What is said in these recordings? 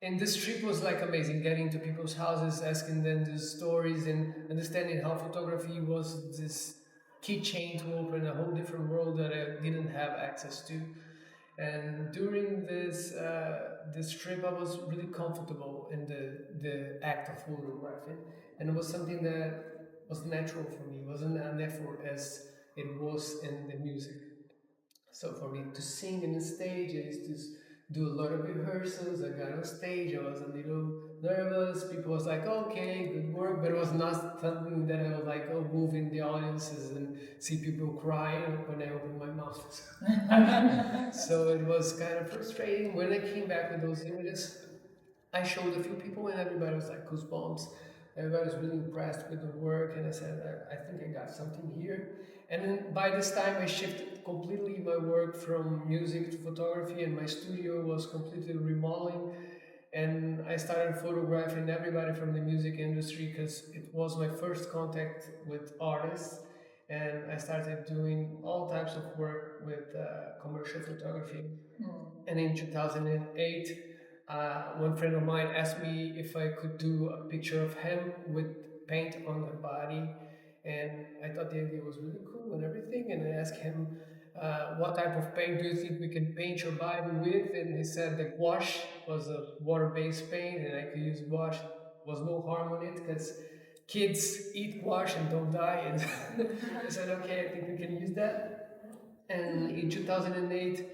And this trip was like amazing, getting to people's houses, asking them these stories, and understanding how photography was this keychain to open a whole different world that I didn't have access to. And during this trip, I was really comfortable in the act of photographing, and it was something that was natural for me. It wasn't an effort as it was in the music. So for me to sing in the stage, I used to do a lot of rehearsals. I got on stage, I was a little nervous. People was like, okay, good work, but it was not something that I was like, oh, move in the audiences and see people cry when I opened my mouth. So it was kind of frustrating. When I came back with those images, I showed a few people and everybody was like goosebumps. Everybody was really impressed with the work, and I said, I think I got something here. And then by this time, I shifted completely my work from music to photography, and my studio was completely remodeling. And I started photographing everybody from the music industry because it was my first contact with artists. And I started doing all types of work with commercial photography. And in 2008, one friend of mine asked me if I could do a picture of him with paint on the body. And I thought the idea was really cool and everything. And I asked him, what type of paint do you think we can paint your body with? And he said that gouache was a water-based paint and I could use gouache. Was no harm on it because kids eat gouache and don't die. And I said, okay, I think we can use that. And in 2008,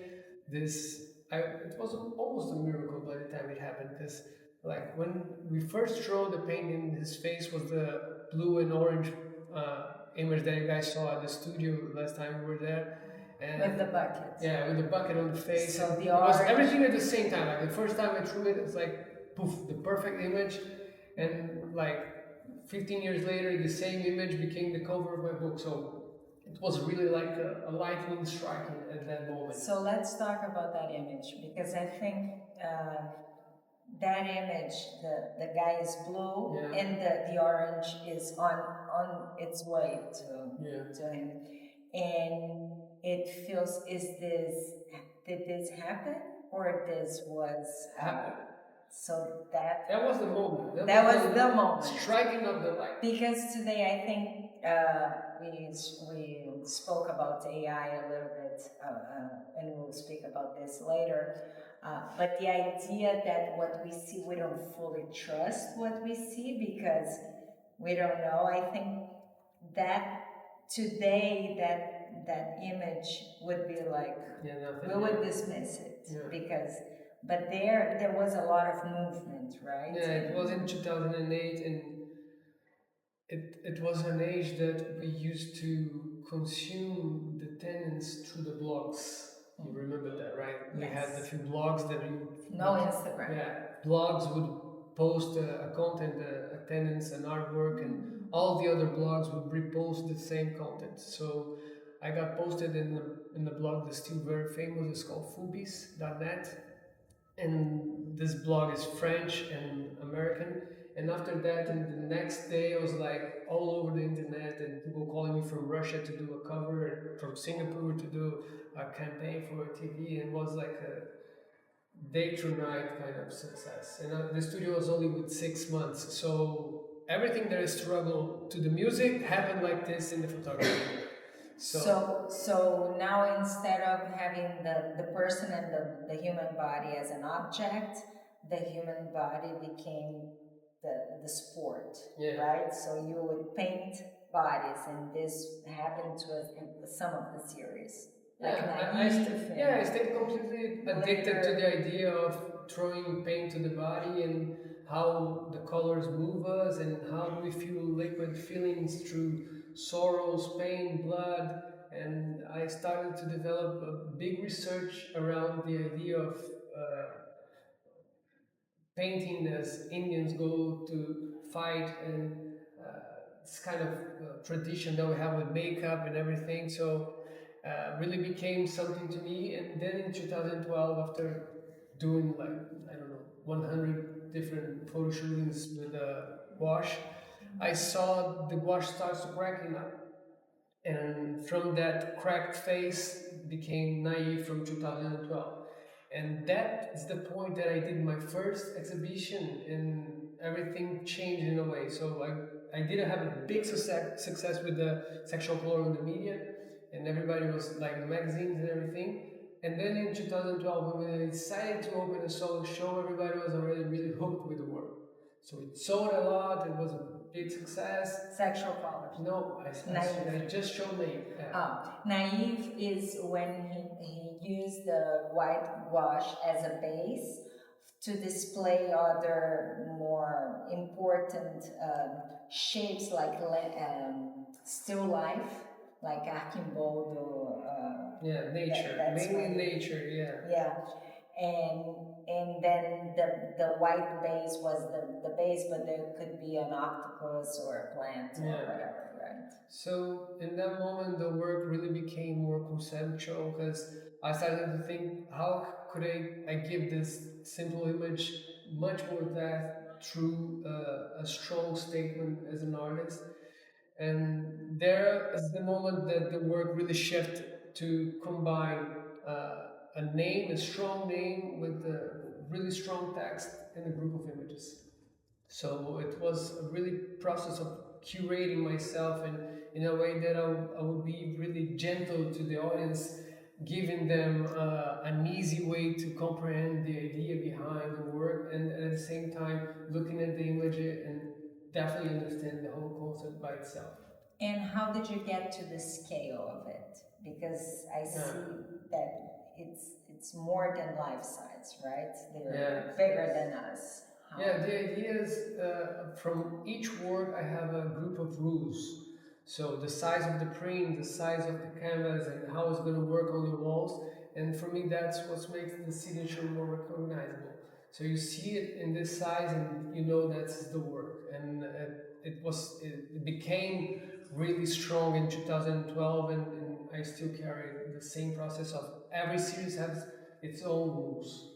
it was almost a miracle by the time it happened because like when we first showed the paint in his face was the blue and orange image that you guys saw at the studio last time we were there. And with the bucket. Yeah, with the bucket on the face. So and the it was orange- everything at the same time. Like the first time I drew it, it's like poof, the perfect image. And like 15 years later, the same image became the cover of my book. So it was really like a lightning striking at that moment. So let's talk about that image because I think that image, the guy is blue Yeah. and the orange is on its way to him, and it feels did this happen or this was Happened. so that was the moment. That was the moment. Striking of the light. Because today I think we spoke about AI a little bit, and we'll speak about this later. But the idea that what we see, we don't fully trust what we see because we don't know. I think that today that image would be like we would dismiss it because. But there was a lot of movement, right? Yeah, it was in 2008, and it was an age that we used to consume the tenants through the blogs. You remember that, right? We had a few blogs that you... No Instagram. Yeah, blogs would post a content, a tenants, an artwork, and all the other blogs would repost the same content. So I got posted in the blog that's still very famous. It's called fubis.net. And this blog is French and American. And after that, and the next day, I was like all over the internet, and people calling me from Russia to do a cover, and from Singapore to do a campaign for a TV, and it was like a day to night kind of success. And the studio was only with 6 months, so everything that is struggle to the music happened like this in the photography. So now instead of having the person and the human body as an object, the human body became the sport, right? So you would paint bodies, and this happened to us in some of the series. I stayed completely addicted to the idea of throwing paint to the body and how the colors move us and how do we feel liquid feelings through sorrows, pain, blood. And I started to develop a big research around the idea of painting as Indians go to fight, and this kind of tradition that we have with makeup and everything. So really became something to me. And then in 2012, after doing like, I don't know, 100 different photo shootings with gouache, I saw the gouache starts to cracking up. And from that cracked face became naive from 2012. And that is the point that I did my first exhibition, and everything changed in a way. So I didn't have a big success with the sexual color in the media, and everybody was like in the magazines and everything. And then in 2012, when I decided to open a solo show, everybody was already really hooked with the work. So it sold a lot, it was a big success. Sexual colors. No, I just showed Naive. Yeah. Naive is when he used the whitewash as a base to display other more important shapes like still life, like Arquimboldo. Yeah, nature, mainly nature. Yeah. Yeah, and then the white base was the base, but there could be an octopus or a plant or whatever, right? So in that moment, the work really became more conceptual because I started to think, how could I give this simple image much more depth through a strong statement as an artist? And there is the moment that the work really shifted to combine a name, a strong name, with a really strong text and a group of images. So it was a really process of curating myself in a way that I would be really gentle to the audience, giving them an easy way to comprehend the idea behind the work, and at the same time looking at the image and definitely understand the whole concept by itself. And how did you get to the scale of it? Because I see that it's more than life size, right? They're bigger than us. Yeah, the idea is from each work I have a group of rules. So the size of the print, the size of the canvas, and how it's going to work on the walls. And for me, that's what makes the signature more recognizable. So you see it in this size, and you know that's the work. And it became really strong in 2012, and I still carry the same process of every series has its own rules,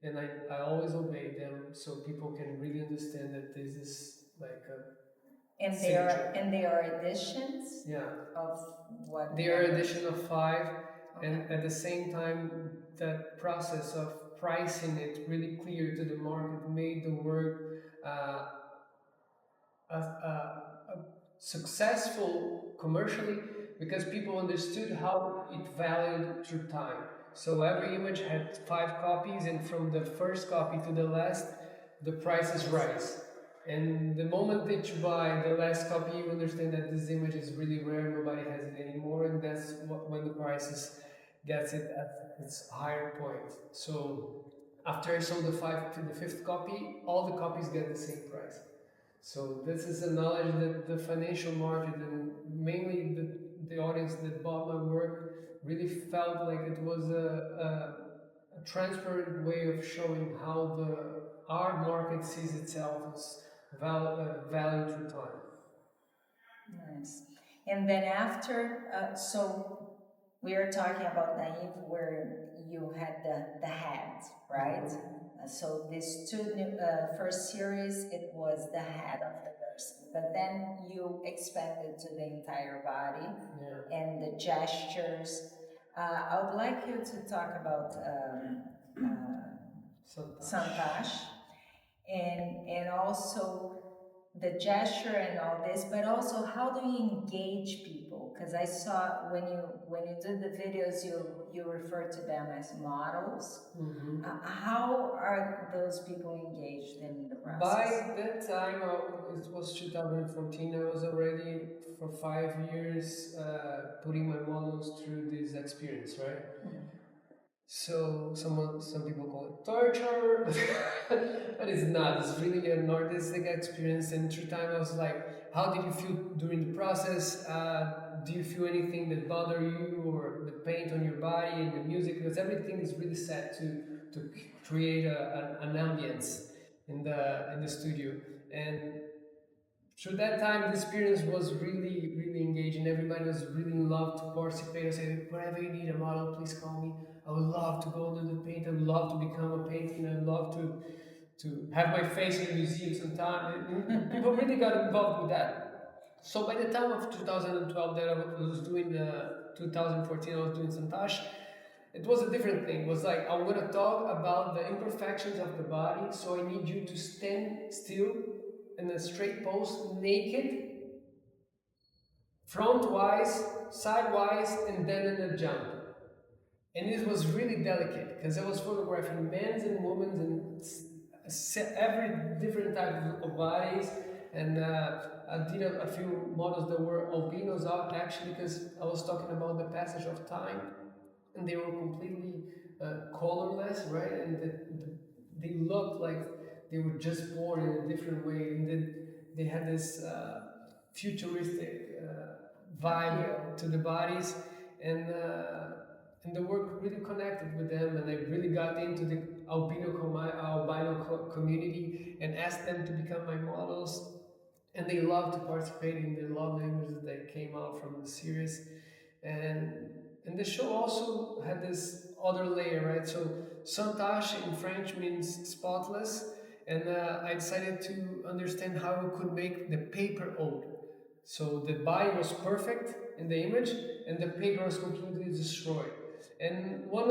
and I always obey them so people can really understand that this is like a and they are editions of what they are edition of 5. And at the same time that process of pricing it really clear to the market made the work successful commercially, because people understood how it valued through time. So every image had 5 copies, and from the first copy to the last, the prices rise. And the moment that you buy the last copy, you understand that this image is really rare, nobody has it anymore, and that's when the prices gets it at its higher point. So after I sold the 5 to the 5th copy, all the copies get the same price. So this is a knowledge that the financial market and mainly the audience that bought my work really felt like it was a transparent way of showing how the art market sees itself as value through time. Nice. And then after, so we are talking about Naive, where you had the head, right? So this first series, it was the head of the person, but then you expanded to the entire body and the gestures. I would like you to talk about Santash, and also the gesture and all this, but also how do you engage people? Because I saw when you do the videos, you refer to them as models. How are those people engaged in the process? By that time, it was 2014. I was already for 5 years putting my models through this experience, right? So some people call it torture, but it's not. It's really an artistic experience. And through time, I was like, how did you feel during the process? Do you feel anything that bother you, or the paint on your body and the music? Because everything is really set to create an ambience in the studio. And through that time, the experience was really, really engaging. Everybody was really in love to participate. I said, whenever you need a model, please call me. I would love to go under the paint. I would love to become a painting. I would love to have my face in a museum sometime. People really got involved with that. So by the time of 2012 that I was doing 2014, I was doing Santash. it was a different thing. It was like, I'm gonna talk about the imperfections of the body, so I need you to stand still in a straight pose, naked, front-wise, sidewise, and then in a jump. And it was really delicate because I was photographing men's and women's and every different type of bodies. And I did a few models that were albinos out actually, because I was talking about the passage of time, and they were completely colorless, right? And they looked like they were just born in a different way, and then they had this futuristic vibe to the bodies, and the work really connected with them, and I really got into the albino community and asked them to become my models, and they loved to participate, and they loved the images that came out from the series. And the show also had this other layer, right? So sans tache in French means spotless, and I decided to understand how we could make the paper old. So the body was perfect in the image, and the paper was completely destroyed. And one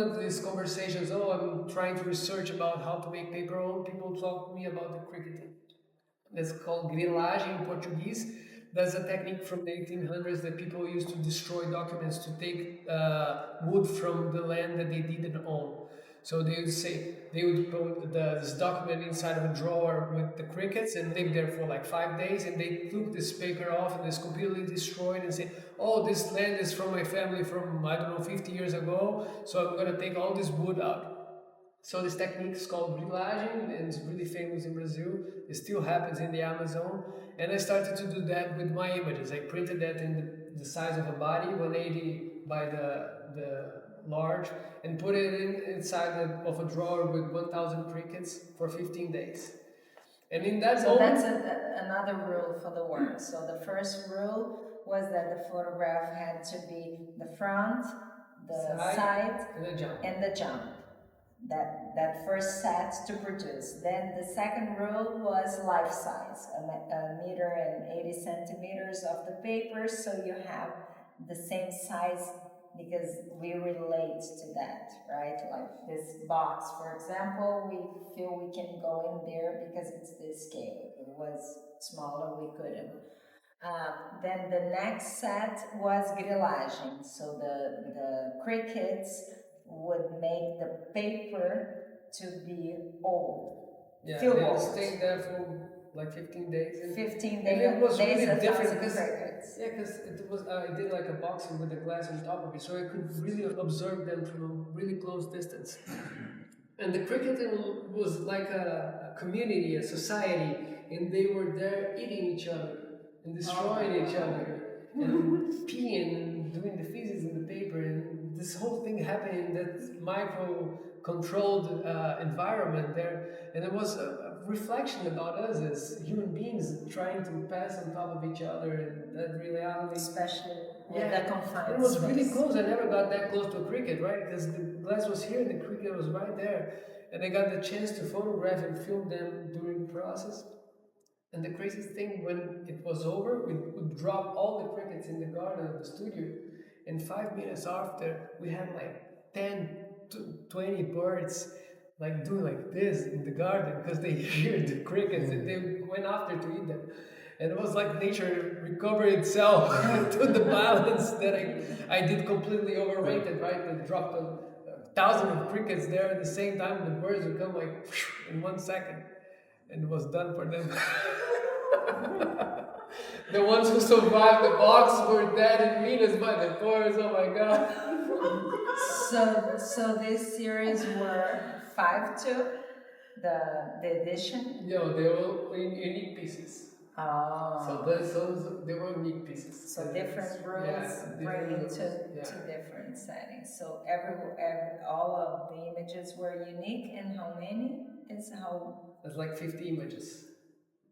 of these conversations, oh, I'm trying to research about how to make paper old. People talk to me about the cricketing. That's called grilagem in Portuguese. That's a technique from the 1800s that people used to destroy documents to take wood from the land that they didn't own. So they would say they would put this document inside of a drawer with the crickets and live there for like 5 days, and they took this paper off and it's completely destroyed and say, oh, this land is from my family from, I don't know, 50 years ago, so I'm gonna take all this wood out. So this technique is called grilagem, and it's really famous in Brazil. It still happens in the Amazon. And I started to do that with my images. I printed that in the size of a body, 180 by the large, and put it inside of a drawer with 1,000 crickets for 15 days. And in that So moment, that's another rule for the work. So the first rule was that the photograph had to be the front, the side, and the jump. That first set to produce. Then the second rule was life size, a meter and 80 centimeters of the paper, so you have the same size, because we relate to that, right? Like this box, for example, we feel we can go in there because it's this scale. If it was smaller, we couldn't. Then the next set was grilagem, so the crickets would make the paper to be old. Yeah, they stayed there for like 15 days. 15 days. And it was really different because it was I did like a boxing with a glass on top of it, so I could really observe them from a really close distance. And the cricketing was like a community, a society, and they were there eating each other and destroying each other and peeing and doing the feces in the paper, and this whole thing happened in that micro-controlled environment there, and it was a reflection about us as human beings trying to pass on top of each other, and that reality, especially with the confined it was space. really close. I never got that close to a cricket, right? Because the glass was here and the cricket was right there, and I got the chance to photograph and film them during the process. And the craziest thing, when it was over, we would drop all the crickets in the garden of the studio. And 5 minutes after, we had like 10 to 20 birds like doing like this in the garden because they heard the crickets and they went after to eat them. And it was like nature recovered itself to the balance that I did completely overrated, right? I dropped 1,000 of crickets there at the same time. The birds would come like in 1 second, and it was done for them. The ones who survived the box were dead in minutes by the birds. Oh my god! So this series were 5-2, the edition. No, they were in unique pieces. Oh. So they were unique pieces. So different rules bring to different settings. So all of the images were unique, and how many is how? It's like 50 images.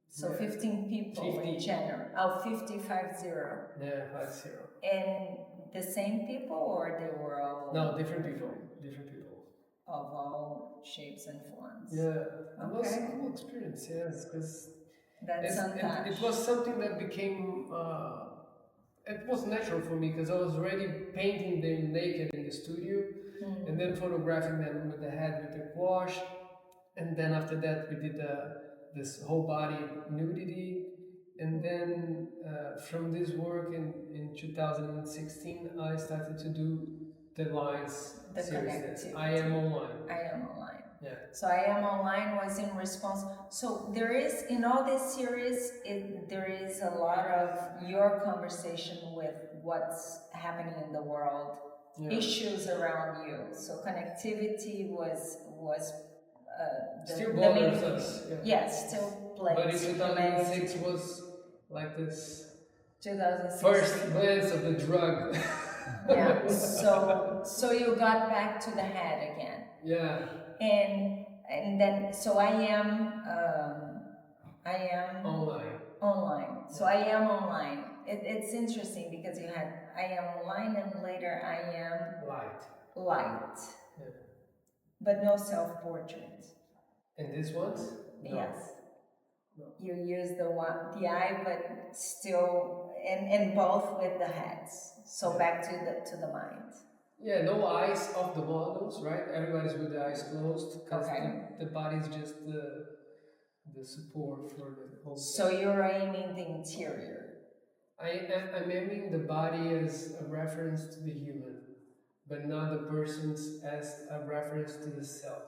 So 15 people in general. Oh, 50, 50. Yeah, 50. And the same people, or they were all? No, different people. Different people. Of all shapes and forms. Yeah, it was a cool experience. Yes, because it was something that became it was natural for me because I was already painting them naked in the studio, and then photographing them with the head with the gouache, and then after that we did this whole body nudity, and then from this work in 2016 I started to do the lines The series. connectivity. I am online. I am online. Yeah. So I am online was in response. So there is in all this series, there is a lot of your conversation with what's happening in the world, issues around you. So connectivity was still bothers us. Yeah. Yes, still plays. But in 2006 was like this 2006. first glance of the drug. Yeah. So you got back to the head again. Yeah. And then so I am online. So I am online. It's interesting because you had I am online and later I am light. Yeah. But no self-portrait. And this ones? No. Yes. No. You use the eye, but still, and both with the heads. So back to the mind. Yeah, no eyes of the models, right? Everybody's with the eyes closed because the body is just the support for the whole. So you're aiming the interior. I'm aiming the body as a reference to the human, but not the person's as a reference to the self.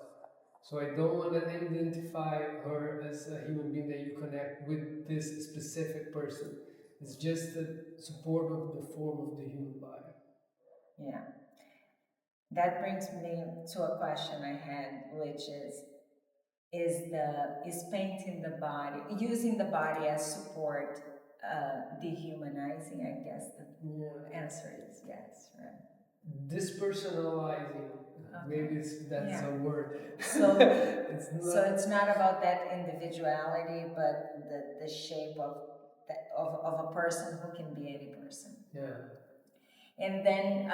So I don't want to identify her as a human being that you connect with this specific person. It's just the support of the form of the human body. Yeah. That brings me to a question I had, which is painting the body, using the body as support, dehumanizing? I guess the answer is yes, right? Dispersonalizing. Maybe that's a word. So it's not about that individuality, but the shape of a person who can be any person. Yeah. And then,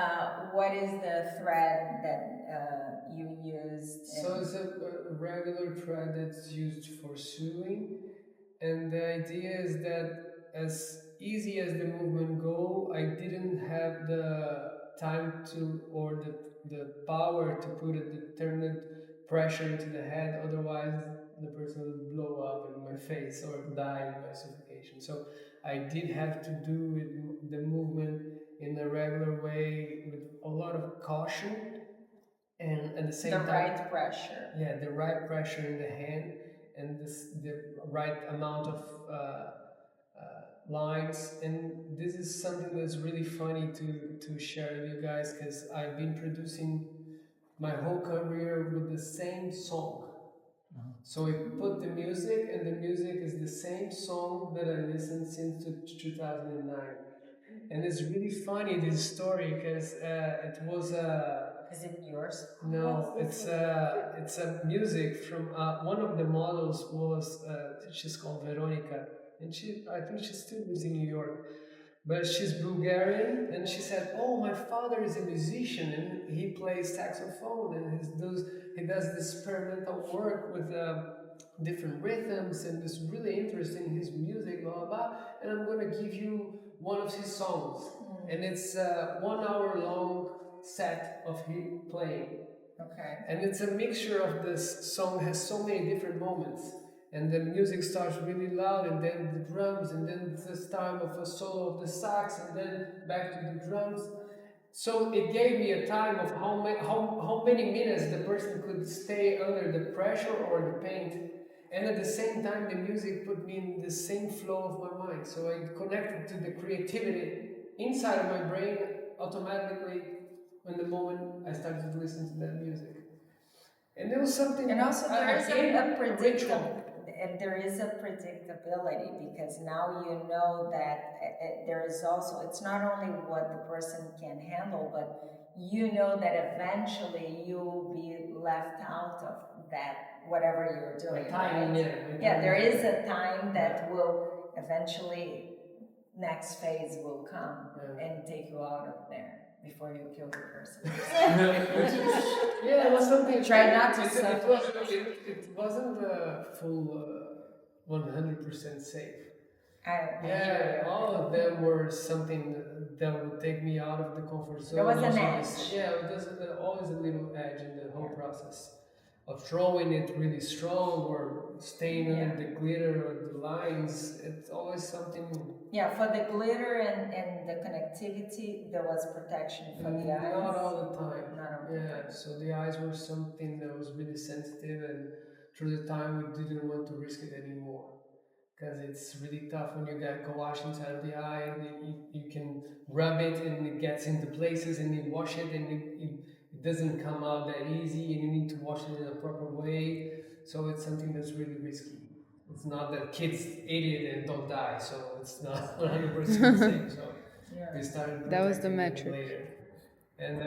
what is the thread that you used? So it's a regular thread that's used for sewing, and the idea is that as easy as the movement go, I didn't have the time to or the power to put a determined pressure into the head, otherwise the person would blow up in my face or die by suffocation. So I did have to do the movement in a regular way with a lot of caution, and at the same time, right pressure. Yeah, the right pressure in the hand, and the right amount of lines. And this is something that's really funny to share with you guys, because I've been producing my whole career with the same song. So I put the music, and the music is the same song that I listened since 2009. And it's really funny, this story, because it was Is it yours? No, it's a music from one of the models was she's called Veronica, and I think she still lives in New York, but she's Bulgarian, and she said, "Oh, my father is a musician, and he plays saxophone, and he does this experimental work with different rhythms, and it's really interesting, his music, blah blah blah. And I'm gonna give you one of his songs, and it's 1 hour long set of him playing." Okay. And it's a mixture of this song, has so many different moments. And the music starts really loud, and then the drums, and then this time of a solo of the sax, and then back to the drums. So it gave me a time of how many minutes the person could stay under the pressure or the paint. And at the same time, the music put me in the same flow of my mind. So I connected to the creativity inside of my brain automatically when the moment I started to listen to that music. And there was something. And also there is a ritual. And there is a predictability, because now you know that there is also, it's not only what the person can handle, but you know that eventually you'll be left out of that, whatever you're doing. Time, right? Yeah, there is a time that will eventually, next phase will come and take you out of there before you kill the person. Yeah, it was something. Try not to it wasn't full 100% safe. I all of them were something that would take me out of the comfort zone. There was an Also edge. there's always a little edge in the whole process of throwing it really strong or staying under the glitter or the lines. It's always something. Yeah, for the glitter and the connectivity, there was protection for the eyes. Not all the time. Not all the time. So the eyes were something that was really sensitive, and through the time we didn't want to risk it anymore. Because it's really tough when you get gouache inside of the eye, and you can rub it and it gets into places, and you wash it and it doesn't come out that easy, and you need to wash it in a proper way. So it's something that's really risky. It's not that kids eat it and don't die, so it's not 100% safe. So we started. That was the metric. Later. And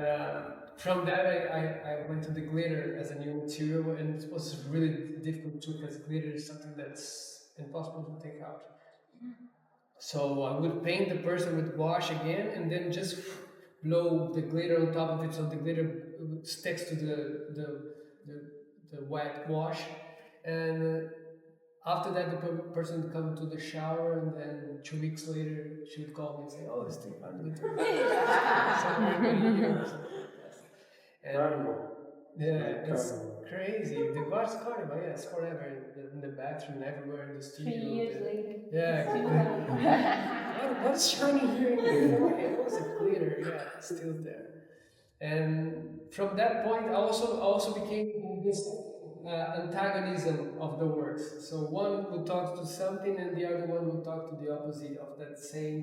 from that, I went to the glitter as a new material, and it was really difficult too, because glitter is something that's impossible to take out. So I would paint the person with wash again, and then just blow the glitter on top of it, so the glitter sticks to the wet wash. And after that, the person would come to the shower, and then 2 weeks later, she would call me and say, "Oh, it's still finally done." So everybody hears. Yeah, it's crazy. The gouache is carnival, it's forever in the bathroom, everywhere in the studio. 3 years later. Yeah. What's shining here in the forehead? It was a glitter, it's still there. And from that point, I also became this antagonism of the works. So one would talk to something, and the other one would talk to the opposite of that same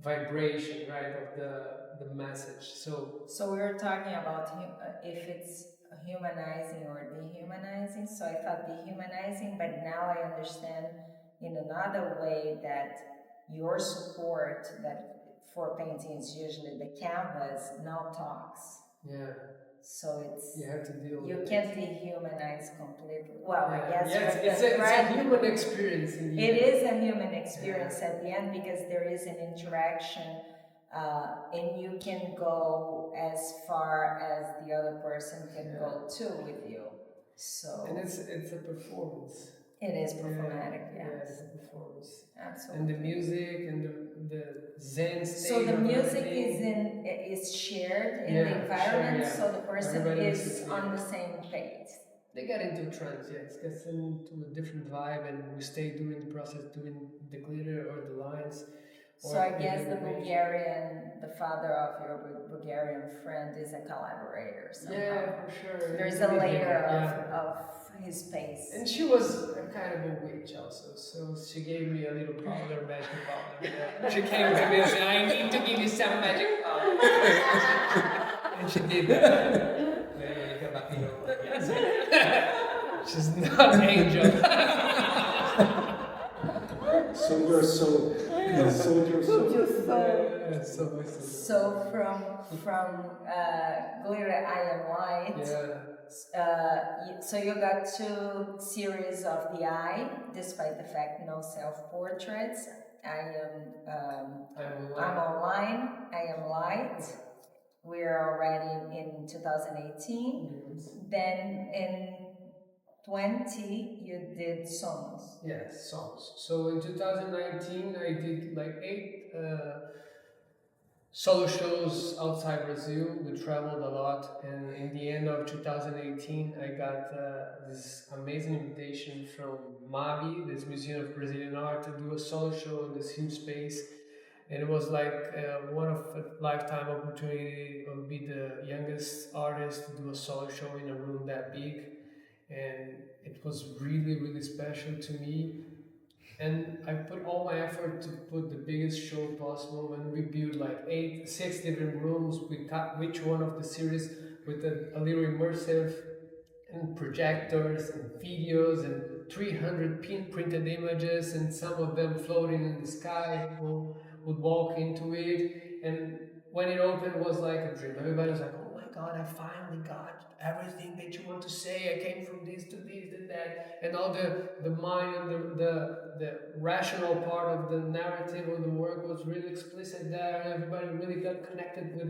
vibration, right, of the message. So we were talking about if it's humanizing or dehumanizing. So I thought dehumanizing, but now I understand in another way that your support that for painting is usually the canvas now talks. Yeah. So it's you have to deal. You with can't dehumanize completely. Well, I guess it's a human experience. In the it end. is a human experience at the end, because there is an interaction, and you can go as far as the other person can go too with you. So and it's a performance. It is performatic, it's a performance. Absolutely. And the music and the zen state. So the music is shared in the environment, so the person is on the same page. They get into a trance, it gets into a different vibe, and we stay during the process doing the glitter or the lines. So I guess the father of your Bulgarian friend is a collaborator somehow. Yeah, for sure. There's a layer of his face. And she was a kind of a witch also, so she gave me a little powder, magic powder. She came to me and said, "I need to give you some magic powder." And she did that. She's not an angel. Sold your soul. Sold your soul. So from glitter, I am white. So you got 2 series of the eye, despite the fact no self-portraits. I'm online. I am light. We're already in 2018. Then in 20, you did songs. Yes, songs. So in 2019, I did like 8 solo shows outside Brazil. We traveled a lot, and in the end of 2018, I got this amazing invitation from MABI, this Museum of Brazilian Art, to do a solo show in this huge space. And it was like one of a lifetime opportunity to be the youngest artist to do a solo show in a room that big. And it was really, really special to me. And I put all my effort to put the biggest show possible, and we built like 6 different rooms. We cut each one of the series with a little immersive, and projectors and videos and 300 printed images, and some of them floating in the sky. People would walk into it, and when it opened, it was like a dream. Everybody was like, "Oh my God, I finally got everything that you want to say. I came from this to this and that," and all the mind and the rational part of the narrative of the work was really explicit there, and everybody really got connected with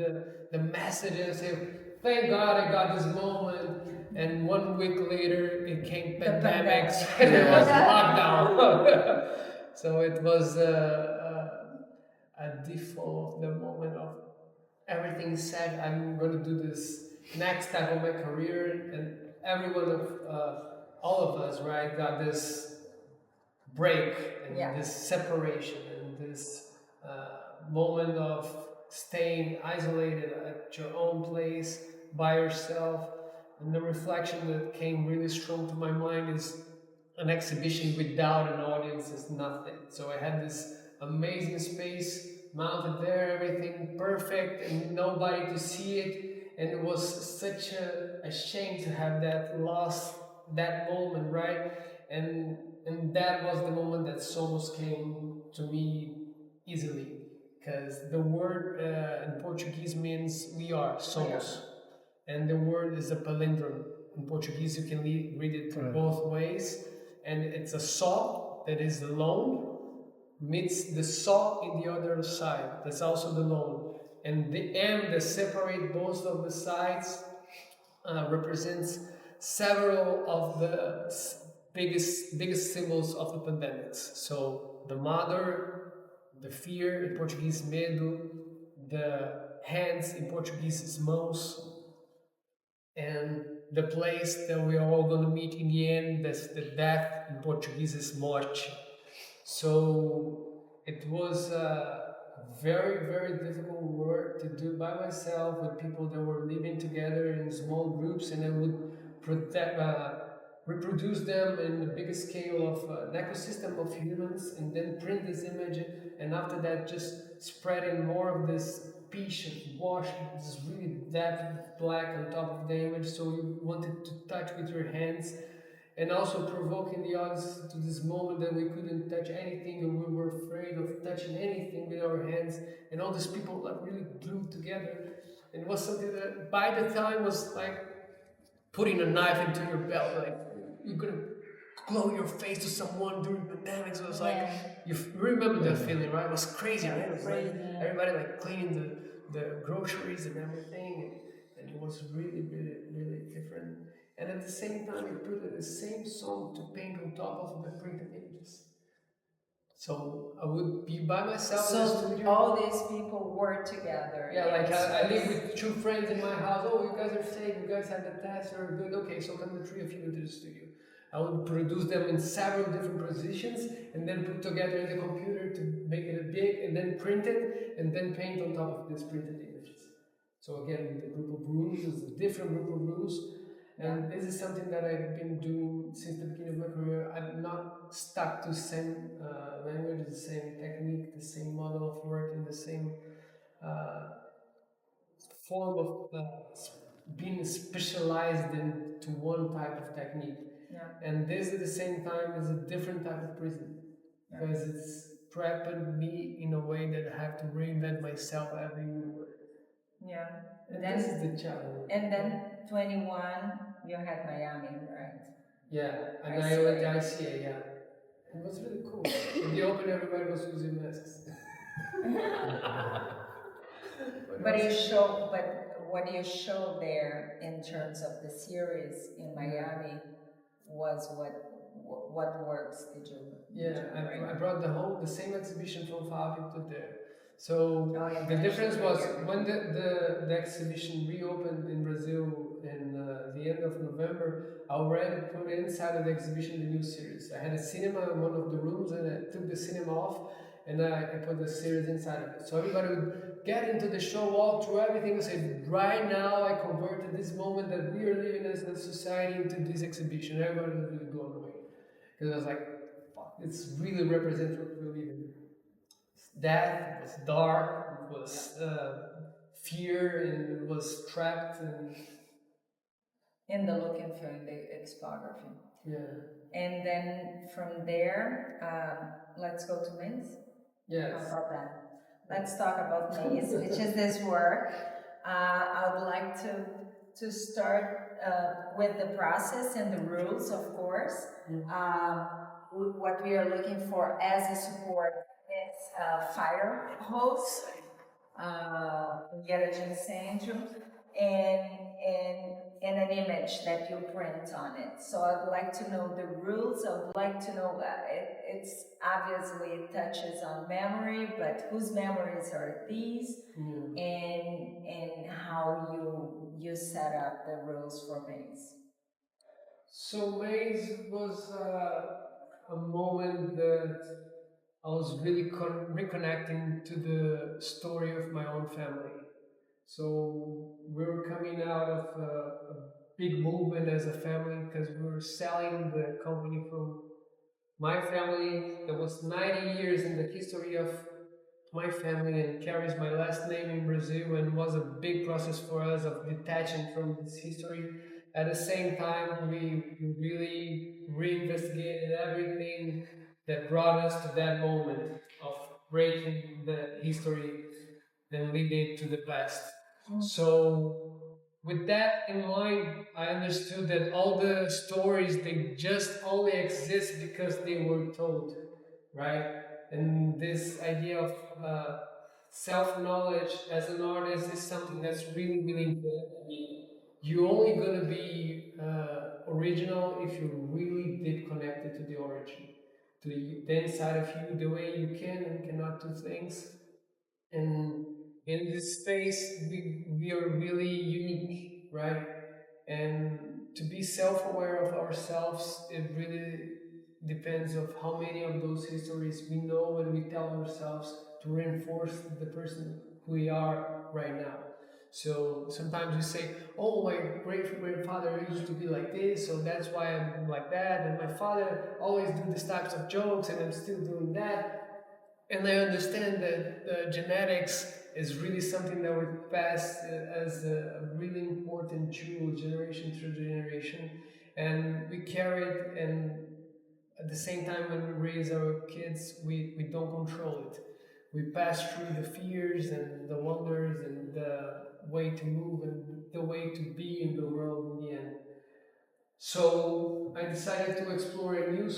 the messages. And thank God I got this moment. And 1 week later, it came pandemics, and it was lockdown. So it was a default of the moment of everything said. I'm going to do this next step of my career, and everyone of all of us, right, got this break and Yeah. this separation and this moment of staying isolated at your own place by yourself. And the reflection that came really strong to my mind is an exhibition without an audience is nothing. So I had this amazing space mounted there, everything perfect, and nobody to see it. And it was such a shame to have that lost that moment, right? And that was the moment that Somos came to me easily, because the word in Portuguese means we are, Somos, and the word is a palindrome. In Portuguese, you can read it both ways, and it's a só that is alone meets the só in the other side. That's also the lone, and the M that separate both of the sides represents several of the biggest symbols of the pandemics. So the mother, the fear in Portuguese medo, the hands in Portuguese is mãos, and the place that we are all going to meet in the end, that's the death in Portuguese is morte. So it was a very, very difficult work to do by myself with people that were living together in small groups, and I would reproduce them in the biggest scale of an ecosystem of humans, and then print this image, and after that just spreading more of this piece of wash, this really depth black on top of the image, so you wanted to touch with your hands, and also provoking the audience to this moment that we couldn't touch anything and we were afraid of touching anything with our hands, and all these people like really glued together. And it was something that by the time was like putting a knife into your belt, like you're gonna glow your face to someone during pandemic. So it was like you remember that feeling, right? It was crazy, right? It was like everybody like cleaning the groceries and everything, and it was really, really, really different. And at the same time, we put the same song to paint on top of the printed images. So I would be by myself in the So studio. all these people work together. Yeah, like I live with two friends in my house. Oh, you guys are safe. You guys had the test. You're good. Okay, so come the three of you into the studio. I would produce them in several different positions and then put together in the computer to make it big, and then print it and then paint on top of these printed images. So again, with a group of rules, it's a different group of rules. And this is something that I've been doing since the beginning of my career. I'm not stuck to the same language, the same technique, the same model of work, the same uh, form of being specialized into one type of technique. And this at the same time is a different type of prison, because it's prepping me in a way that I have to reinvent myself every year. Yeah. And this is the challenge. And then 21, you had Miami, right? Yeah, and I went to ICA, yeah. It was really cool. In the open, everybody was using masks. But what you showed there in terms of the series in Miami was what works did you? I brought the same exhibition from Fábio to there. So the difference was when the exhibition reopened in Brazil in the end of November, I already put inside of the exhibition the new series. I had a cinema in one of the rooms, and I took the cinema off, and I put the series inside of it. So everybody would get into the show, walk through everything, and say, right now I converted this moment that we are living as a society into this exhibition. Everybody was really blown away. Because I was like, fuck, it's really represents what we're living. Death, it was dark, it was fear, and it was trapped. And in the look and feel, in the expography. yeah. And then from there, let's go to Maze. Yes. How about that? Let's talk about Maze, which is this work. I would like to start with the process and the rules, of course. What we are looking for as a support is fire hose, get a ginseng, and and an image that you print on it. So I would like to know the rules. I would like to know it's obviously it touches on memory, but whose memories are these, and how you set up the rules for maze. So Maze was a moment that I was really reconnecting to the story of my own family. So we were coming out of a big movement as a family because we were selling the company from my family that was 90 years in the history of my family and carries my last name in Brazil, and was a big process for us of detaching from this history. At the same time, we really reinvestigated everything that brought us to that moment of breaking the history and lead it to the past. So with that in mind, I understood that all the stories they just only exist because they were told, right? And this idea of self-knowledge as an artist is something that's really, really important. I mean, you're only gonna be original if you're really deep connected to the origin, to the inside of you, the way you can and cannot do things. And in this space, we are really unique, right? And to be self-aware of ourselves, it really depends of how many of those histories we know and we tell ourselves to reinforce the person who we are right now. So sometimes we say, oh, my great grandfather used to be like this, so that's why I'm like that, and my father always do these types of jokes and I'm still doing that. And I understand that genetics is really something that we pass as a really important jewel generation through generation, and we carry it. And at the same time, when we raise our kids, we don't control it. We pass through the fears and the wonders and the way to move and the way to be in the world in the end. So I decided to explore a new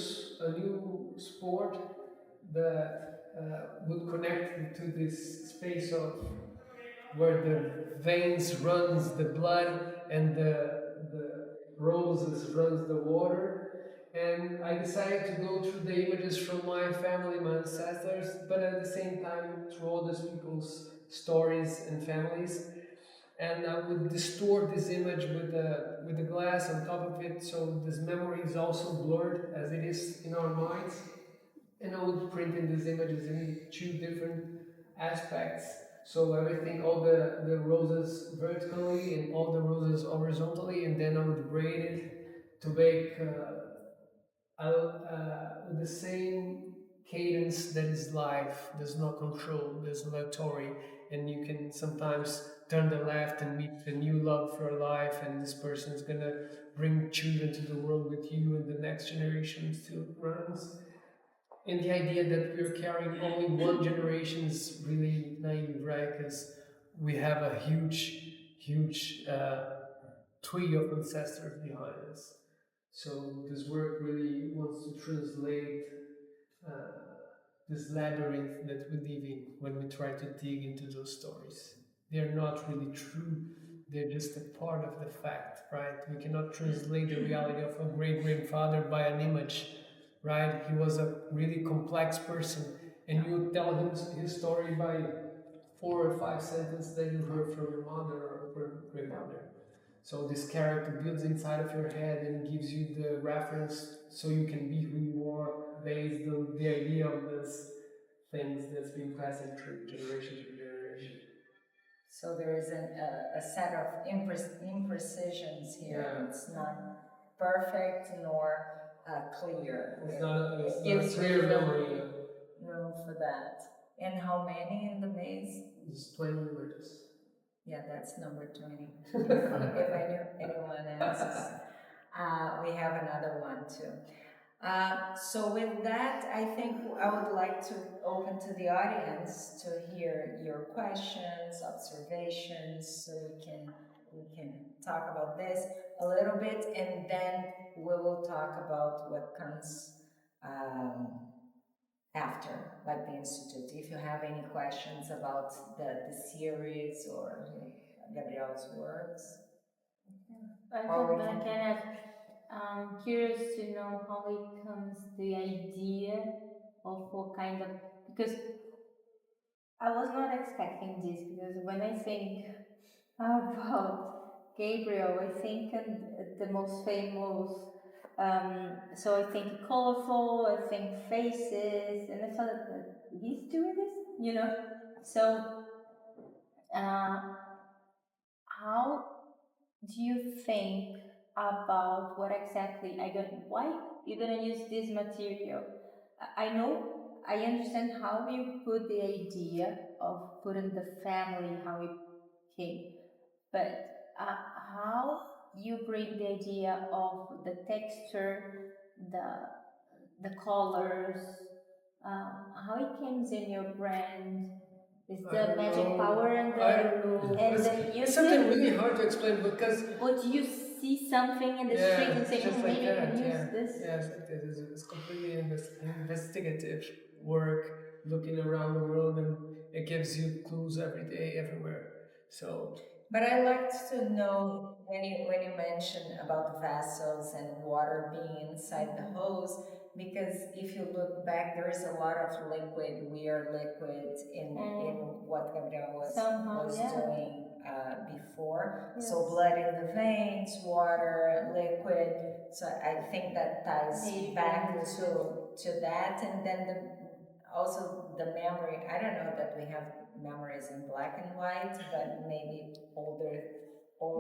sport that would connect to this space of where the veins runs the blood and the roses runs the water. And I decided to go through the images from my family, my ancestors, but at the same time through other people's stories and families. And I would distort this image with the glass on top of it, so this memory is also blurred as it is in our minds. And I would print in these images in two different aspects. So everything, all the roses vertically and all the roses horizontally, and then I would braid it to make with the same cadence that is life. There's no control, there's no authority, and you can sometimes turn the left and meet a new love for life, and this person is gonna bring children to the world with you, and the next generation still runs. And the idea that we're carrying only one generation is really naive, right? Because we have a huge tree of ancestors behind us. So this work really wants to translate uh, this labyrinth that we live in when we try to dig into those stories. They're not really true. They're just a part of the fact, right? We cannot translate the reality of a great grandfather by an image, right? He was a really complex person, and you tell him his story by 4 or 5 sentences that you heard from your mother or grandmother. So this character builds inside of your head and gives you the reference so you can be who you are based on the idea of this things that's been passed through generation to generation. So there is a set of imprecisions here. Yeah. It's not perfect nor clear. It's not it gives clear you memory. Room for that. And how many in the maze? It's 20 words. Yeah, that's number 20. If anyone asks. We have another one too. So with that, I think I would like to open to the audience to hear your questions, observations, so we can talk about this a little bit, and then we will talk about what comes after, like the Institute. If you have any questions about the series or Gabriel's works. I Or we can can. kind of curious to know how it comes the idea of what kind of, because I was not expecting this, because when I think about Gabriel, I think the most famous. So I think colorful. I think faces, and I thought that he's doing this, you know. So uh, how do you think about what exactly I got? Why you're gonna use this material? I know, I understand how you put the idea of putting the family, how it came, but how you bring the idea of the texture, the colors, how it comes in your brand. Is I the don't magic know. power and I don't know. and It's, the it's something user? really hard to explain because But you see something in the street yeah, and say, just oh, like maybe I can that. use Yeah, this. yeah, it's like this. It's completely investigative work, looking around the world, and it gives you clues every day, everywhere. So But I like to know when you mention about vessels and water being inside the hose, because if you look back, there is a lot of liquid, weird liquid in what Gabriel Somehow, was yeah. doing before. Yes. So blood in the veins, water, liquid. So I think that ties Native back language. to that, and then also the memory. I don't know that we have memories in black and white, but maybe older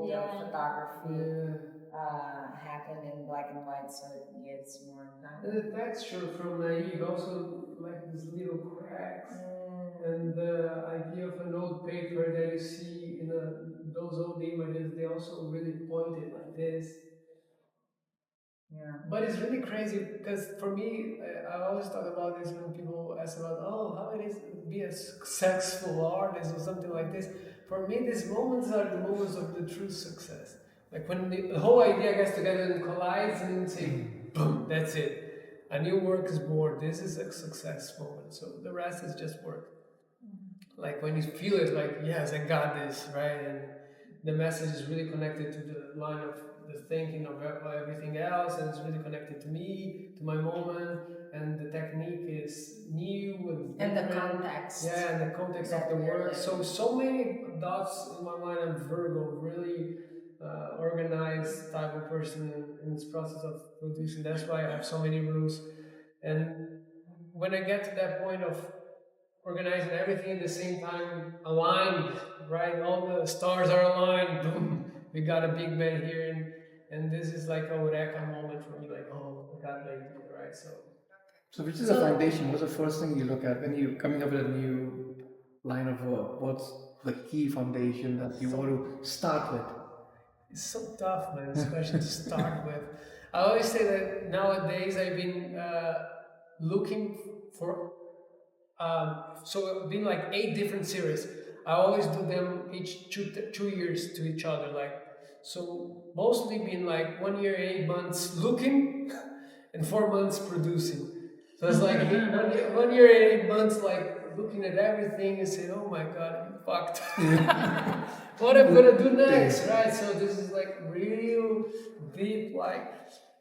Yeah. photography yeah. happened in black and white, so it gives more And the texture from naive also like these little cracks. Mm. And the idea of an old paper that you see in those old images, they also really pointed like this. Yeah. But it's really crazy because for me, I always talk about this when people ask about, oh, how it is to be a successful artist or something like this. For me, these moments are the moments of the true success. Like when the whole idea gets together and collides and say, boom, that's it. A new work is born. This is a success moment. So the rest is just work. Like when you feel it, like, yes, I got this, right? And the message is really connected to the line of the thinking of everything else, and it's really connected to me, to my moment, and the technique is new And the different. context. Yeah, and the context of that the we're work. living. So many dots in my mind. I'm Virgo, really organized type of person in this process of producing. That's why I have so many rules. And when I get to that point of organizing everything at the same time, aligned, right? All the stars are aligned. Boom! We got a big bang here, and this is like a eureka moment for me. Like, oh, I got the idea, right? So which is the foundation? What's the first thing you look at when you're coming up with a new line of work? What's the key foundation that you want to start with? it's so tough, man. This question to start with. I always say that nowadays I've been looking for so been like 8 different series. I always do them each 2 years to each other. Like so, mostly been like 1 year, 8 months looking, and 4 months producing. So it's like 1 year, 8 months like looking at everything and saying, "Oh my God, I'm fucked. What I'm gonna do next?" Right? So this is like real deep, like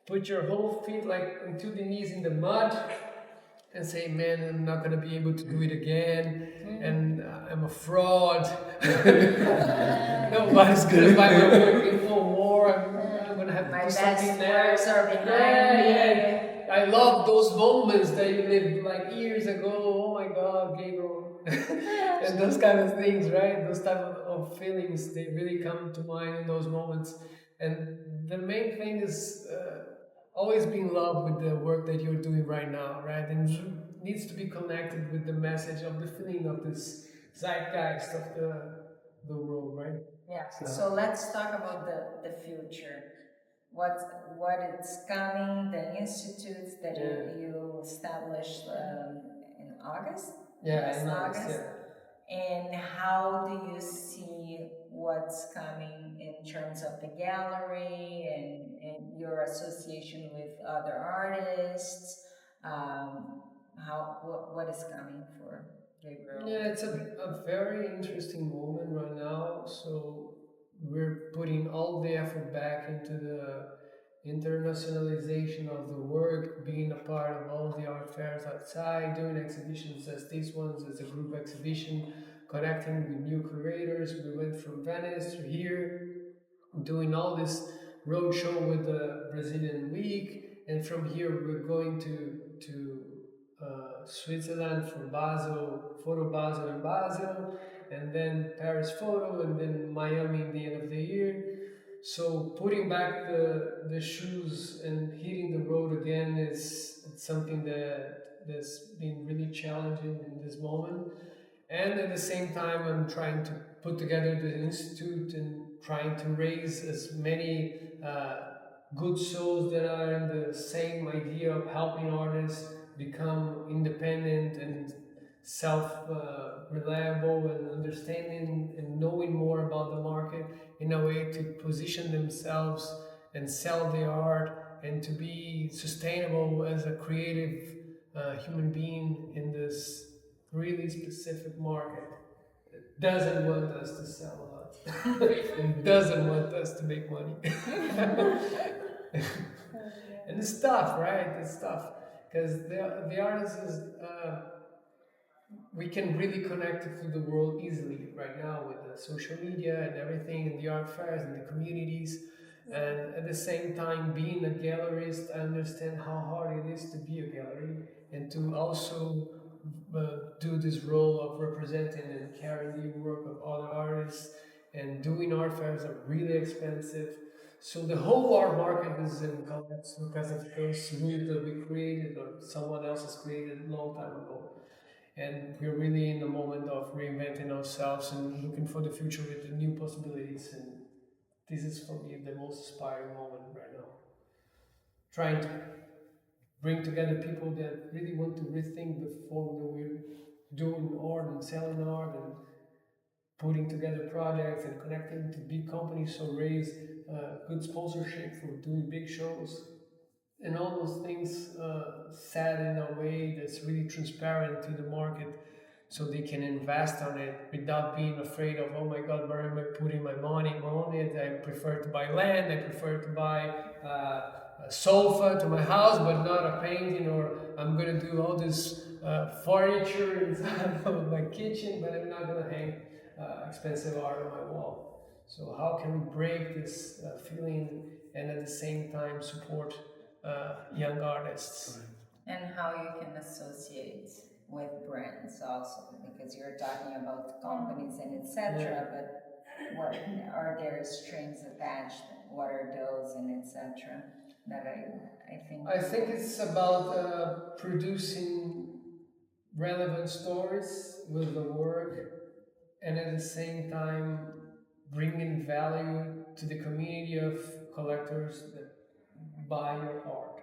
put your whole feet like into the knees in the mud and say, man, I'm not going to be able to do it again, and I'm a fraud. Nobody's going to buy my work no more. I'm going to have to My do best something works else. are behind Yeah, me. yeah. I love those moments that you lived like years ago. Oh my God, Gabriel. And those kind of things, right? Those type of feelings, they really come to mind in those moments. And the main thing is always be in love with the work that you're doing right now, right? And it needs to be connected with the message of the feeling of this zeitgeist of the world, right? Yeah. So let's talk about the future. What is coming? The institutes that you established in August. Yeah, Last in August, August. And how do you see what's coming in terms of the gallery and your association with other artists? What is coming for Gabriel? Yeah, it's a very interesting moment right now. So we're putting all the effort back into the internationalization of the work, being a part of all the art fairs outside, doing exhibitions as these ones, as a group exhibition, connecting with new curators. We went from Venice to here, doing all this road show with the Brazilian week, and from here we're going to Switzerland for Basel, Photo Basel in Basel, and then Paris Photo, and then Miami in the end of the year. So putting back the shoes and hitting the road again is something that's been really challenging in this moment. And at the same time, I'm trying to put together the institute and trying to raise as many good souls that are in the same idea of helping artists become independent and self-reliable and understanding and knowing more about the market in a way to position themselves and sell their art and to be sustainable as a creative human being in this really specific market that doesn't want us to sell a lot and doesn't want us to make money. And it's tough, right? It's tough because the artist is we can really connect to the world easily right now with the social media and everything and the art fairs and the communities. And at the same time, being a gallerist, I understand how hard it is to be a gallery and to also do this role of representing and carrying the work of other artists. And doing art fairs are really expensive. So the whole art market is in collapse because of those rules that we created or someone else has created a long time ago. And we're really in the moment of reinventing ourselves and looking for the future with the new possibilities. And this is for me the most inspiring moment right now. Trying to bring together people that really want to rethink the form that we're doing art and selling art and putting together projects and connecting to big companies, so raise good sponsorship for doing big shows and all those things set in a way that's really transparent to the market so they can invest on it without being afraid of, oh my god, where am I putting my money on it? I prefer to buy land, I prefer to buy a sofa to my house but not a painting, or I'm going to do all this furniture inside of my kitchen but I'm not going to hang expensive art on my wall. So how can we break this feeling and at the same time support young artists? And how you can associate with brands also, because you're talking about companies and etc. But what are there strings attached? What are those and etc. That I think it's about producing relevant stories with the work and at the same time bringing value to the community of collectors that buy your art.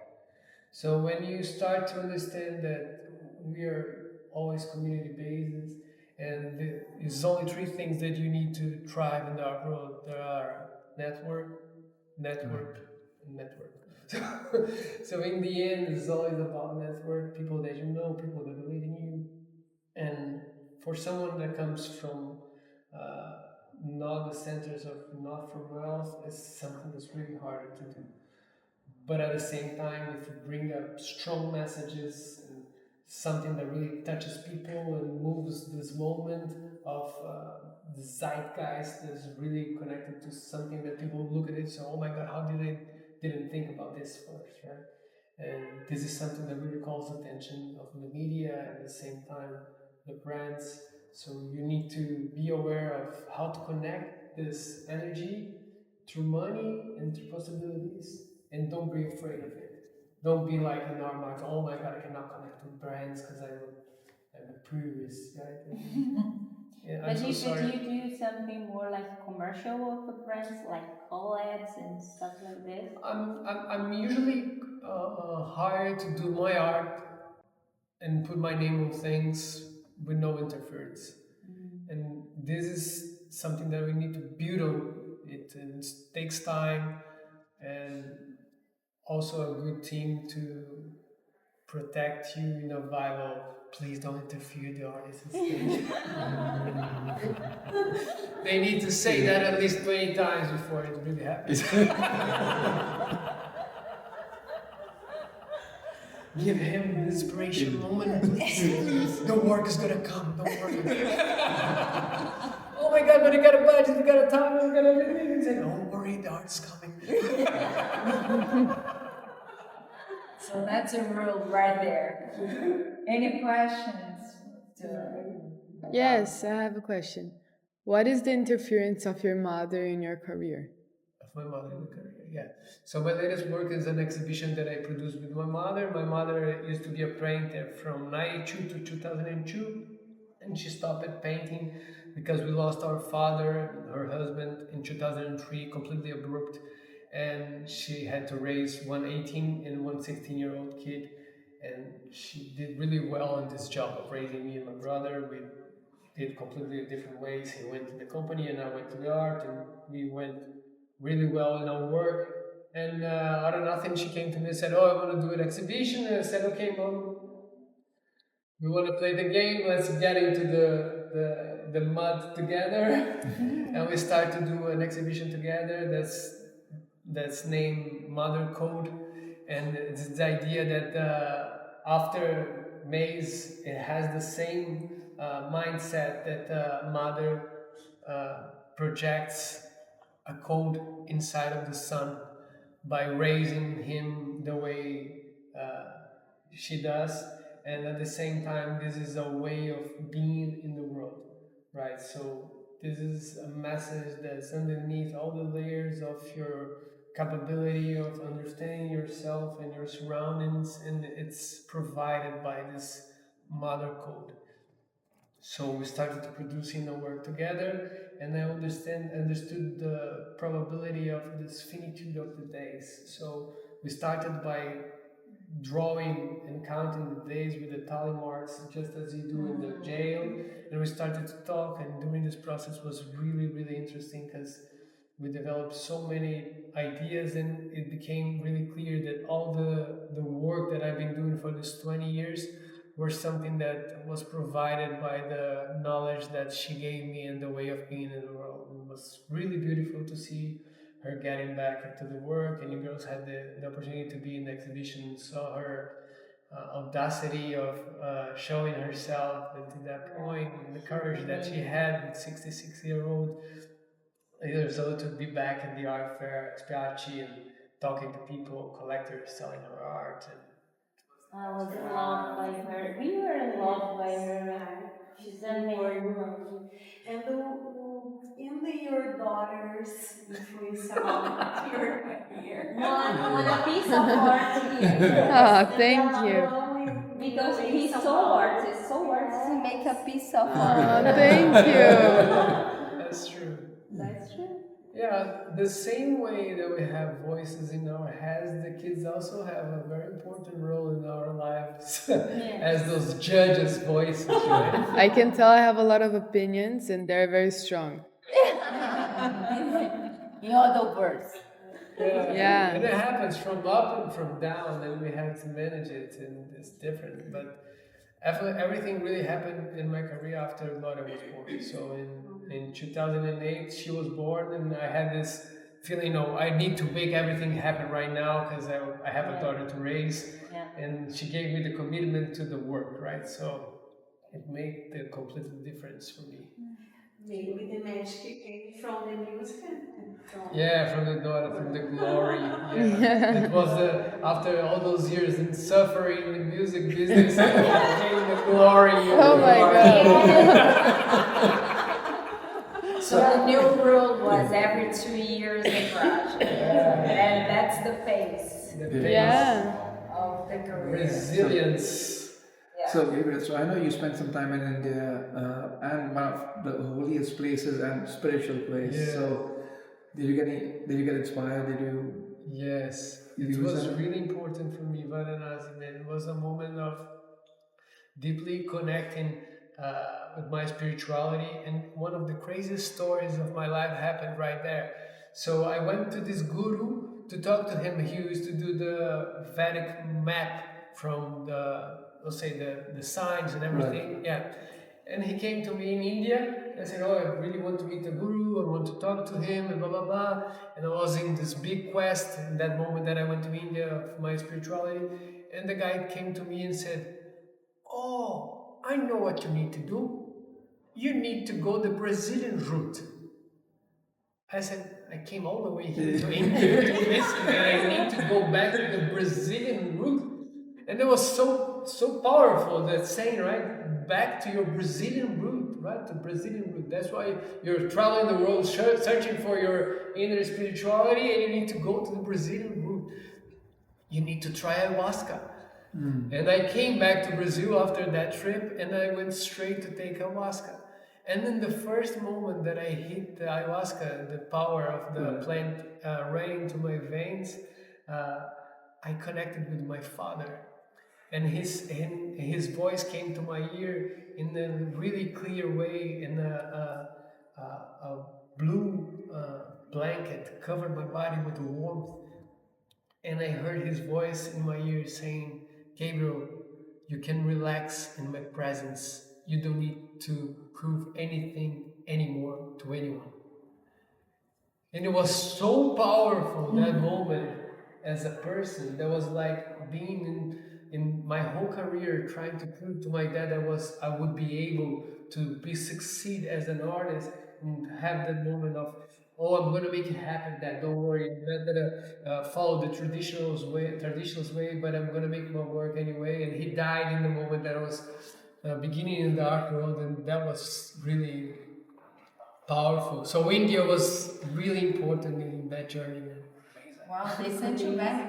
So when you start to understand that we are always community based, and there's only three things that you need to thrive in the art world. There are network, and network. So in the end, it's always about network, people that you know, people that believe in you. And for someone that comes from not the centers of not from wealth, it's something that's really harder to do. But at the same time, if you bring up strong messages and something that really touches people and moves this moment of the zeitgeist that's really connected to something that people look at it and say, oh my god, how did I didn't think about this first, right? And this is something that really calls the attention of the media and at the same time the brands. So you need to be aware of how to connect this energy through money and through possibilities, and don't be afraid of it. Don't be like in our minds, oh my god, I cannot connect with brands because I'm a purist, right? Yeah, I'm But so you, sorry. but you do something more like commercial of the brands, like collabs and stuff like this? I'm usually hired to do my art and put my name on things with no interference. And this is something that we need to build on. It takes time and also a good team to protect you in a vibe of please don't interfere the artist on stage. They need to say that at least 20 times before it really happens. Give him the inspiration moment, please. The work is gonna come, don't worry. Oh my god, but we got a budget, we got a time, we got everything. He said, don't worry, the art's coming. So that's a rule right there. Any questions? Yes, I have a question. What is the interference of your mother in your career? Of my mother in the career, yeah. So my latest work is an exhibition that I produced with my mother. My mother used to be a painter from 92 to 2002, and she stopped painting because we lost our father, her husband, in 2003, completely abrupt, and she had to raise one 18 and one 16-year-old kid, and she did really well in this job of raising me and my brother. We did completely different ways. He went to the company and I went to the art, and we went really well in our work. And out of nothing, she came to me and said, "Oh, I want to do an exhibition." And I said, "Okay, Mom, we want to play the game. Let's get into the mud together." And we start to do an exhibition together. That's named Mother Code, and it's the idea that after Maze, it has the same mindset that Mother projects a code inside of the son by raising him the way she does, and at the same time this is a way of being in the world, right? So this is a message that's underneath all the layers of your capability of understanding yourself and your surroundings, and it's provided by this mother code. So we started producing the work together, and I understood the probability of this finitude of the days. So we started by drawing and counting the days with the tally marks, just as you do in the jail. And we started to talk, and during this process was really, really interesting because we developed so many ideas, and it became really clear that all the work that I've been doing for this 20 years were something that was provided by the knowledge that she gave me and the way of being in the world. It was really beautiful to see her getting back into the work, and you girls had the opportunity to be in the exhibition, saw her audacity of showing herself, and to that point, and the courage that she had with 66-year-old years old to be back at the art fair, Expiaci, and talking to people, collectors, selling her art. And I was in love by her. We were in love by her. She's amazing. And your daughters influence about your career. One a piece of art here. Oh, thank you. Because he's so artist, he make a piece of Oh, art. thank you. that's true. That's true. Yeah, the same way that we have voices in our heads, the kids also have a very important role in our lives as those judges' voices, right? I can tell I have a lot of opinions and they're very strong. In other words. Yeah. And it happens from up and from down, and we have to manage it, and it's different. But everything really happened in my career after Laura was born. So in 2008, she was born, and I had this feeling, I need to make everything happen right now because I have a daughter to raise. Yeah. And she gave me the commitment to the work, right? So it made the complete difference for me. Maybe the magic came from the music. Yeah, from the daughter, from the glory. Yeah. It was after all those years in suffering in the music business, came the glory. Oh my God. So the new rule was every 2 years a project, and that's the pace Yeah. of the career. Resilience. Yeah. So, Gabriel, so I know you spent some time in India and one of the holiest places and spiritual place. Yeah. So, did you get inspired? Did you? Yes, You it use was that? really important for me, Varanasi, and it was a moment of deeply connecting with my spirituality, and one of the craziest stories of my life happened right there. So I went to this guru to talk to him. He used to do the Vedic map from the, let's say, the signs and everything. Yeah. And he came to me in India and said, "Oh, I really want to meet the guru. I want to talk to him," and blah blah blah. And I was in this big quest in that moment that I went to India of my spirituality. And the guy came to me and said, "Oh, I know what you need to do. You need to go the Brazilian route." I said, "I came all the way here to India to listen, and I need to go back to the Brazilian route." And it was so powerful, that saying, right? Back to your Brazilian root, right? The Brazilian root. That's why you're traveling the world searching for your inner spirituality, and you need to go to the Brazilian root. You need to try ayahuasca. And I came back to Brazil after that trip, and I went straight to take ayahuasca. And in the first moment that I hit the ayahuasca, the power of the plant ran into my veins, I connected with my father. And his voice came to my ear in a really clear way, and a blue blanket covered my body with warmth. And I heard his voice in my ear saying, "Gabriel, you can relax in my presence. You don't need to prove anything anymore to anyone." And it was so powerful, that moment, as a person. That was like being in my whole career trying to prove to my dad I would be able to be succeed as an artist, and have that moment of, "Oh, I'm gonna make it happen, Dad. Don't worry. I'm not gonna follow the traditional way, but I'm gonna make my work anyway." And he died in the moment that I was beginning in the art world, and that was really powerful. So India was really important in that journey, man. Wow, they sent you back.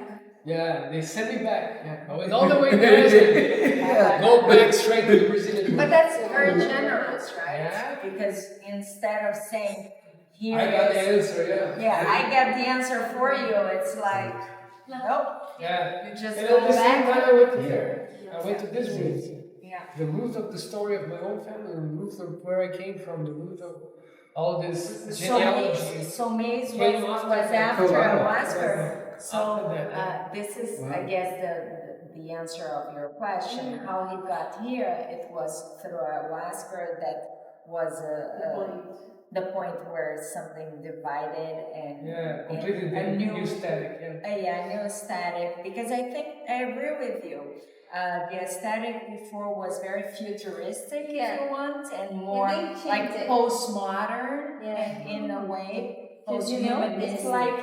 Yeah, they sent me back. Yeah, I went all the way there. I said, "Go back straight to the Brazilian." But that's very generous, right? Yeah. Because instead of saying, "Here I got the is," answer. Yeah. yeah, I got the answer for you, it's like, nope, Yeah. you just And go at the same back. time, I went here. I went to this route. Yeah. The root of the story of my own family, the root of where I came from, the root of all this genealogy. So Maze Came was after that. after Oh, wow. ayahuasca. So After that, yeah. this is, Wow. I guess, the answer of your question. How he got here, it was through ayahuasca that was the point where something divided and Yeah, completely a new static. Yeah. new aesthetic. Because I think I agree with you. The aesthetic before was very futuristic, if you want, and more they changed like it. postmodern, Yeah. and in a way, Because it's like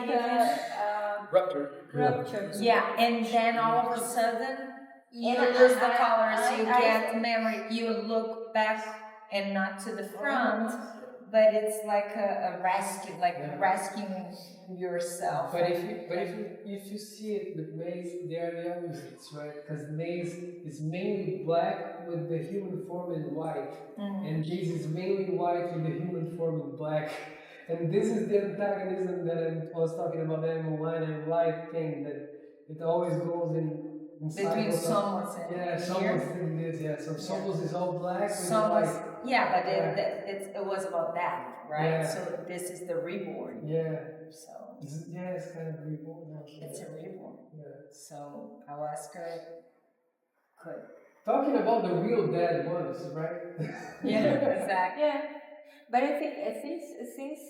rupture. yeah, and then all of a sudden you And lose the colors, you I- get memory, you look back and not to the front, but it's like a rescue, like rescuing yourself. But if you see it with maize, they are the opposites, right? Because maize is mainly black with the human form in white, and maize is mainly white with the human form in black. And this is the antagonism that I was talking about, the animal line and light thing, that it always goes in Between cycles. somos and Yeah, somos in this, yeah. So somos is all black with Somos, white. yeah, but it was about that, right? Yeah. So this is the reborn. Yeah. So Yeah, it's kind of reborn also. it's a reborn. Yeah. So ayahuasca could. Talking about the real dead ones, right? Yeah, exactly. Yeah, but I think since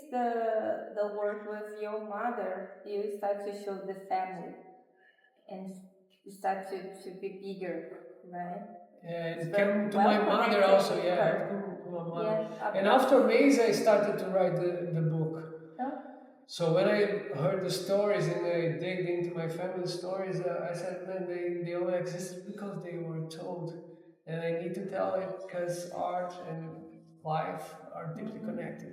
the work with your mother, you start to show the family, and you start to be bigger, right? Yeah, it very came to well my mother connected also, with yeah. her. To my mother. Yeah, And after Maze, I started to write the book. Oh. So when I heard the stories and I digged into my family stories, I said, man, they only existed because they were told. And I need to tell it because art and life are deeply connected.